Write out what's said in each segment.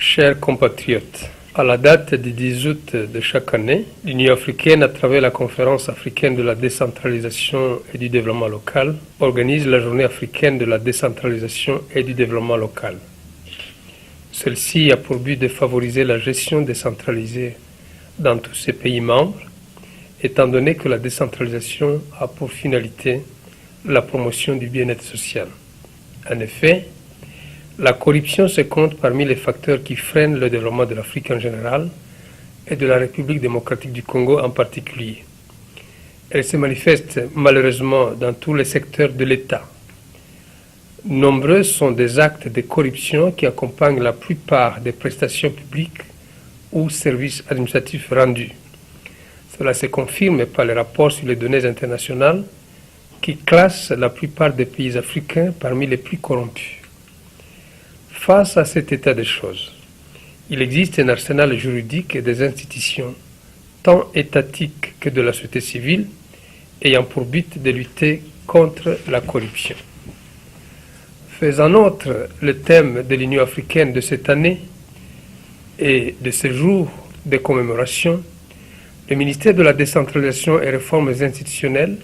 Chers compatriotes, à la date du 10 août de chaque année, l'Union africaine, à travers la Conférence africaine de la décentralisation et du développement local, organise la Journée africaine de la décentralisation et du développement local. Celle-ci a pour but de favoriser la gestion décentralisée dans tous ses pays membres, étant donné que la décentralisation a pour finalité la promotion du bien-être social. En effet, la corruption se compte parmi les facteurs qui freinent le développement de l'Afrique en général et de la République démocratique du Congo en particulier. Elle se manifeste malheureusement dans tous les secteurs de l'État. Nombreux sont des actes de corruption qui accompagnent la plupart des prestations publiques ou services administratifs rendus. Cela se confirme par les rapports sur les données internationales qui classent la plupart des pays africains parmi les plus corrompus. Face à cet état de choses, il existe un arsenal juridique et des institutions, tant étatiques que de la société civile, ayant pour but de lutter contre la corruption. Faisant nôtre le thème de l'Union africaine de cette année et de ce jour de commémoration, le ministère de la décentralisation et réformes institutionnelles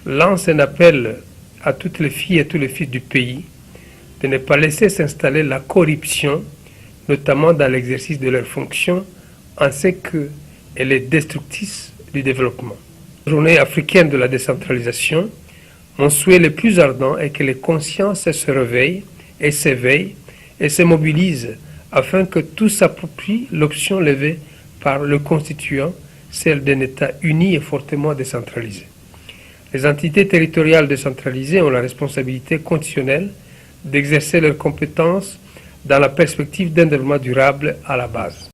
lance un appel à toutes les filles et tous les fils du pays de ne pas laisser s'installer la corruption, notamment dans l'exercice de leurs fonctions, en ce qu'elle est destructrice du développement. Journée africaine de la décentralisation, mon souhait le plus ardent est que les consciences se réveillent et s'éveillent et se mobilisent afin que tous s'approprient l'option levée par le constituant, celle d'un État uni et fortement décentralisé. Les entités territoriales décentralisées ont la responsabilité constitutionnelle d'exercer leurs compétences dans la perspective d'un développement durable à la base.